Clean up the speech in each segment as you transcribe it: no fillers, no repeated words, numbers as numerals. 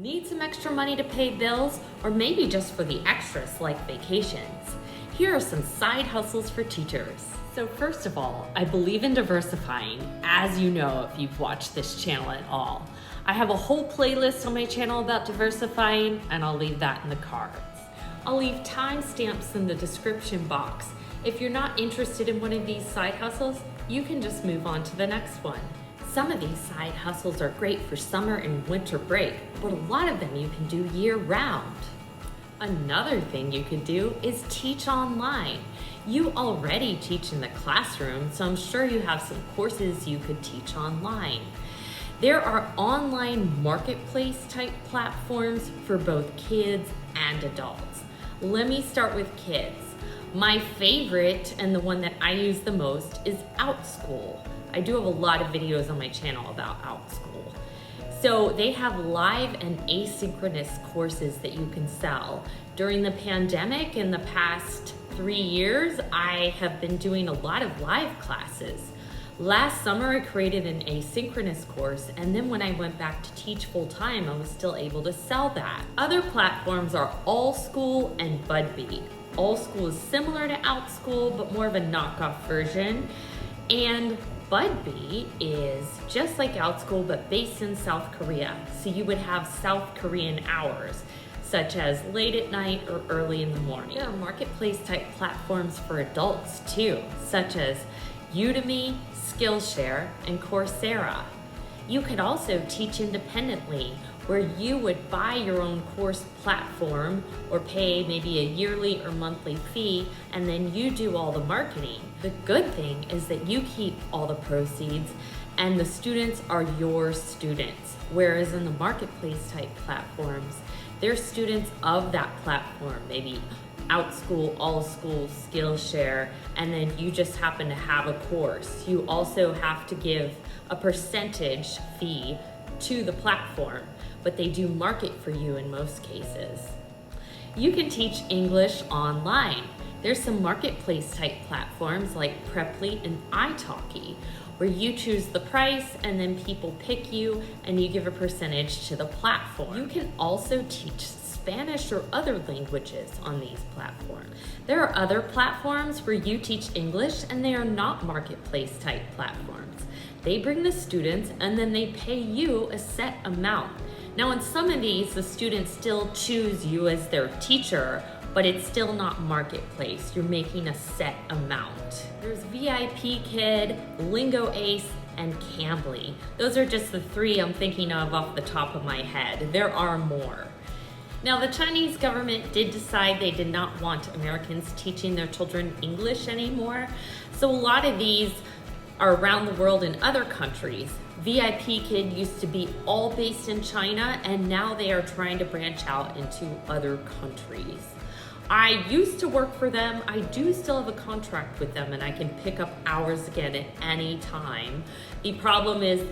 Need some extra money to pay bills, or maybe just for the extras like vacations? Here are some side hustles for teachers. So first of all, I believe in diversifying, as you know if you've watched this channel at all. I have a whole playlist on my channel about diversifying, and I'll leave that in the cards. I'll leave timestamps in the description box. If you're not interested in one of these side hustles, you can just move on to the next one. Some of these side hustles are great for summer and winter break, but a lot of them you can do year-round. Another thing you could do is teach online. You already teach in the classroom, so I'm sure you have some courses you could teach online. There are online marketplace type platforms for both kids and adults. Let me start with kids. My favorite, and the one that I use the most, is OutSchool. I do have a lot of videos on my channel about OutSchool. So they have live and asynchronous courses that you can sell. During the pandemic, in the past 3 years, I have been doing a lot of live classes. Last summer, I created an asynchronous course, and then when I went back to teach full-time, I was still able to sell that. Other platforms are AllSchool and Budbee. AllSchool is similar to OutSchool, but more of a knockoff version. And Budbee is just like OutSchool, but based in South Korea. So you would have South Korean hours, such as late at night or early in the morning. There are marketplace type platforms for adults too, such as Udemy, Skillshare, and Coursera. You could also teach independently, where you would buy your own course platform or pay maybe a yearly or monthly fee, and then you do all the marketing. The good thing is that you keep all the proceeds and the students are your students, whereas in the marketplace type platforms, they're students of that platform, maybe OutSchool, AllSchool, Skillshare, and then you just happen to have a course. You also have to give a percentage fee to the platform, but they do market for you in most cases. You can teach English online. There's some marketplace type platforms like Preply and italki, where you choose the price and then people pick you and you give a percentage to the platform. You can also teach Spanish or other languages on these platforms. There are other platforms where you teach English and they are not marketplace type platforms. They bring the students and then they pay you a set amount. Now in some of these, the students still choose you as their teacher, but it's still not marketplace. You're making a set amount. There's VIP Kid, Lingo Ace, and Cambly. Those are just the 3 I'm thinking of off the top of my head. There are more. Now the Chinese government did decide they did not want Americans teaching their children English anymore. So a lot of these are around the world in other countries. VIP Kid used to be all based in China, and now they are trying to branch out into other countries. I used to work for them. I do still have a contract with them, and I can pick up hours again at any time. The problem is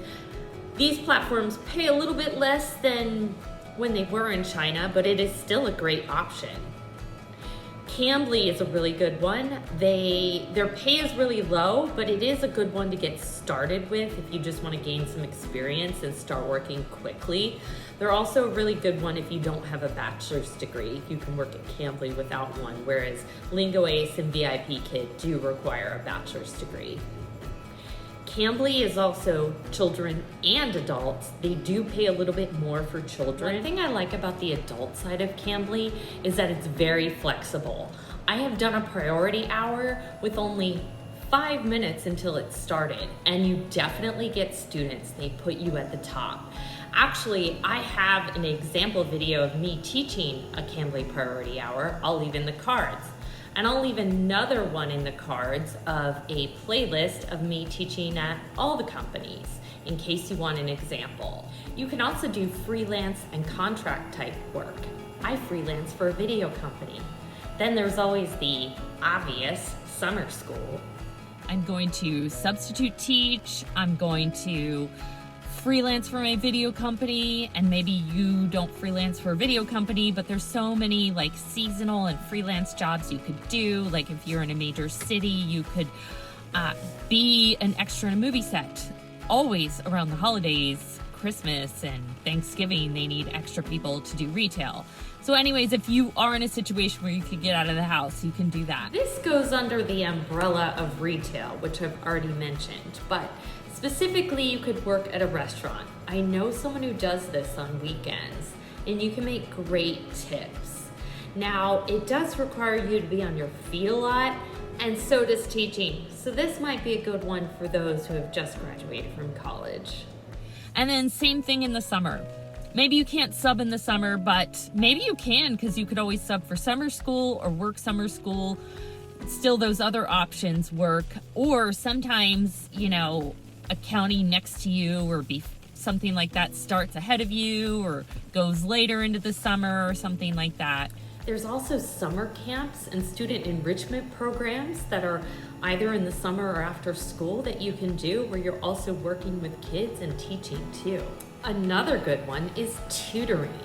these platforms pay a little bit less than when they were in China, but it is still a great option. Cambly is a really good one. Their pay is really low, but it is a good one to get started with if you just want to gain some experience and start working quickly. They're also a really good one if you don't have a bachelor's degree. You can work at Cambly without one, whereas Lingo Ace and VIP Kid do require a bachelor's degree. Cambly is also children and adults. They do pay a little bit more for children. One thing I like about the adult side of Cambly is that it's very flexible. I have done a priority hour with only 5 minutes until it started, and you definitely get students. They put you at the top. Actually, I have an example video of me teaching a Cambly priority hour. I'll leave in the cards. And I'll leave another one in the cards of a playlist of me teaching at all the companies in case you want an example. You can also do freelance and contract type work. I freelance for a video company. Then there's always the obvious summer school. I'm going to substitute teach. I'm going to freelance for my video company, and maybe you don't freelance for a video company, but there's so many like seasonal and freelance jobs you could do. Like if you're in a major city, you could be an extra in a movie set. Always around the holidays, Christmas and Thanksgiving, they need extra people to do retail. So anyways, if you are in a situation where you could get out of the house, you can do that. This goes under the umbrella of retail, which I've already mentioned, but specifically you could work at a restaurant. I know someone who does this on weekends, and you can make great tips. Now, it does require you to be on your feet a lot, and so does teaching. So this might be a good one for those who have just graduated from college. And then same thing in the summer. Maybe you can't sub in the summer, but maybe you can, because you could always sub for summer school or work summer school. Still, those other options work. Or sometimes, a county next to you or something like that starts ahead of you or goes later into the summer or something like that. There's also summer camps and student enrichment programs that are either in the summer or after school that you can do, where you're also working with kids and teaching too. Another good one is tutoring,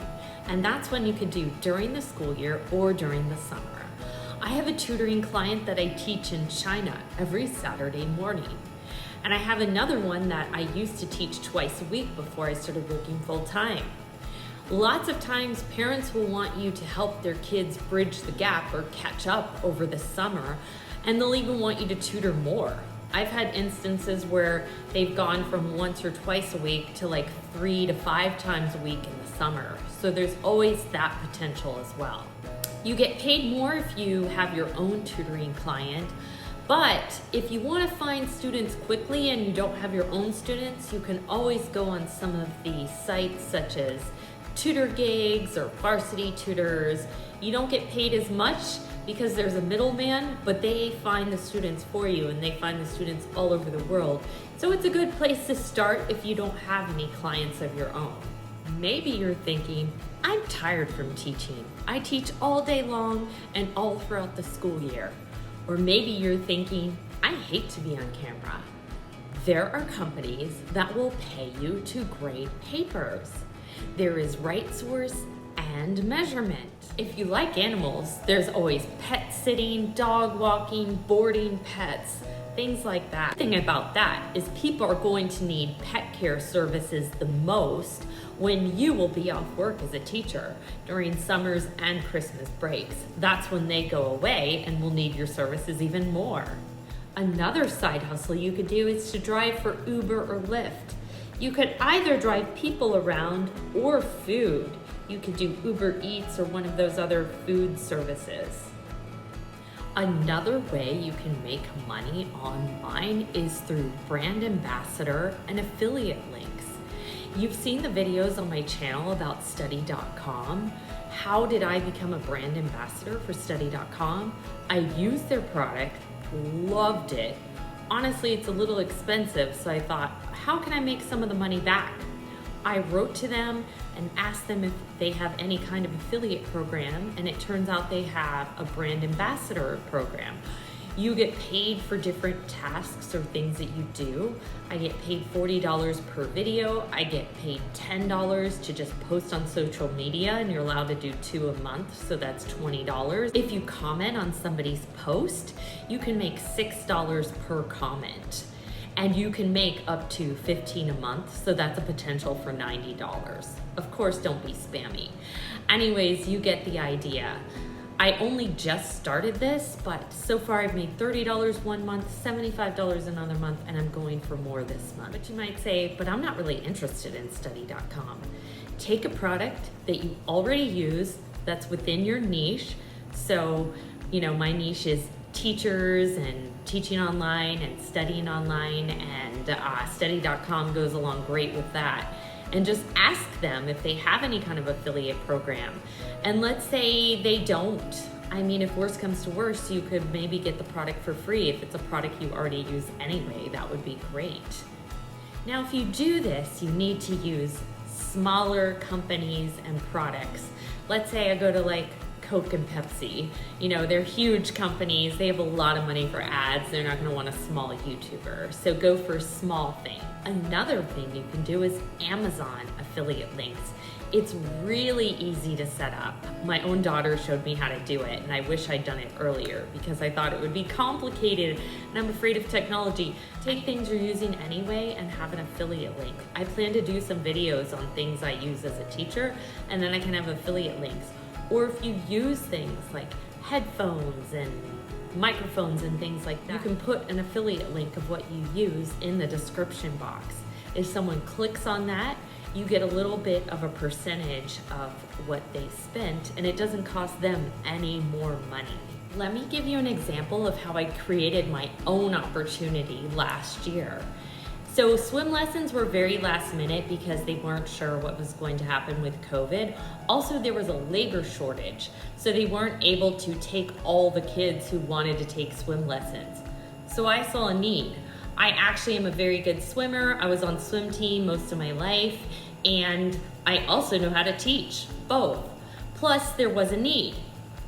and that's one you can do during the school year or during the summer. I have a tutoring client that I teach in China every Saturday morning. And I have another one that I used to teach twice a week before I started working full time. Lots of times parents will want you to help their kids bridge the gap or catch up over the summer, and they'll even want you to tutor more. I've had instances where they've gone from once or twice a week to like 3 to 5 times a week in the summer. So there's always that potential as well. You get paid more if you have your own tutoring client, but if you want to find students quickly and you don't have your own students, you can always go on some of the sites such as Tutor Gigs or Varsity Tutors. You don't get paid as much because there's a middleman, but they find the students for you, and they find the students all over the world. So it's a good place to start if you don't have any clients of your own. Maybe you're thinking, I'm tired from teaching. I teach all day long and all throughout the school year. Or maybe you're thinking, I hate to be on camera. There are companies that will pay you to grade papers. There is right source and measurement. If you like animals, there's always pet sitting, dog walking, boarding pets, things like that. The thing about that is people are going to need pet care services the most when you will be off work as a teacher during summers and Christmas breaks. That's when they go away and will need your services even more. Another side hustle you could do is to drive for Uber or Lyft. You could either drive people around or food. You could do Uber Eats or one of those other food services. Another way you can make money online is through brand ambassador and affiliate links. You've seen the videos on my channel about study.com. How did I become a brand ambassador for study.com? I used their product, loved it. Honestly, it's a little expensive, so I thought, how can I make some of the money back? I wrote to them and asked them if they have any kind of affiliate program, and it turns out they have a brand ambassador program. You get paid for different tasks or things that you do. I get paid $40 per video. I get paid $10 to just post on social media, and you're allowed to do 2 a month, so that's $20. If you comment on somebody's post, you can make $6 per comment. And you can make up to 15 a month, so that's a potential for $90. Of course, don't be spammy. Anyways, you get the idea. I only just started this, but so far I've made $30 one month, $75 another month, and I'm going for more this month. But you might say, but I'm not really interested in study.com. Take a product that you already use that's within your niche. So, my niche is teachers and teaching online and studying online, and study.com goes along great with that. And just ask them if they have any kind of affiliate program. And let's say they don't. If worse comes to worse, you could maybe get the product for free. If it's a product you already use anyway, that would be great. Now, if you do this, you need to use smaller companies and products. Let's say I go to Coke and Pepsi. They're huge companies. They have a lot of money for ads. They're not going to want a small YouTuber. So go for a small thing. Another thing you can do is Amazon affiliate links. It's really easy to set up. My own daughter showed me how to do it, and I wish I'd done it earlier because I thought it would be complicated and I'm afraid of technology. Take things you're using anyway and have an affiliate link. I plan to do some videos on things I use as a teacher, and then I can have affiliate links. Or if you use things like headphones and microphones and things like that, you can put an affiliate link of what you use in the description box. If someone clicks on that, you get a little bit of a percentage of what they spent, and it doesn't cost them any more money. Let me give you an example of how I created my own opportunity last year. So swim lessons were very last minute because they weren't sure what was going to happen with COVID. Also, there was a labor shortage, so they weren't able to take all the kids who wanted to take swim lessons. So I saw a need. I actually am a very good swimmer. I was on swim team most of my life, and I also know how to teach, both. Plus, there was a need.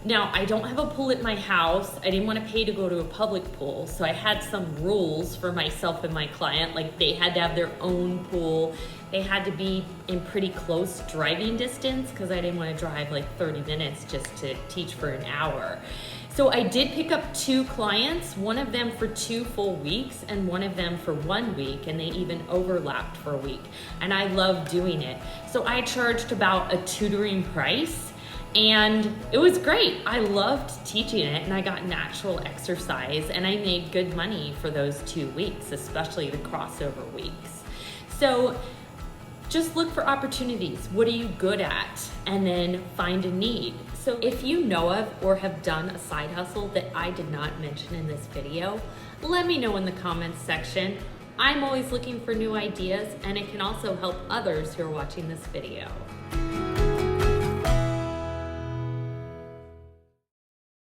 Now, I don't have a pool at my house. I didn't want to pay to go to a public pool, so I had some rules for myself and my client, like they had to have their own pool. They had to be in pretty close driving distance because I didn't want to drive like 30 minutes just to teach for an hour. So I did pick up 2 clients, one of them for 2 full weeks and one of them for 1 week, and they even overlapped for a week. And I love doing it. So I charged about a tutoring price, and it was great. I loved teaching it, and I got natural exercise, and I made good money for those 2 weeks, especially the crossover weeks. So just look for opportunities. What are you good at? And then find a need. So if you know of or have done a side hustle that I did not mention in this video, let me know in the comments section. I'm always looking for new ideas, and it can also help others who are watching this video.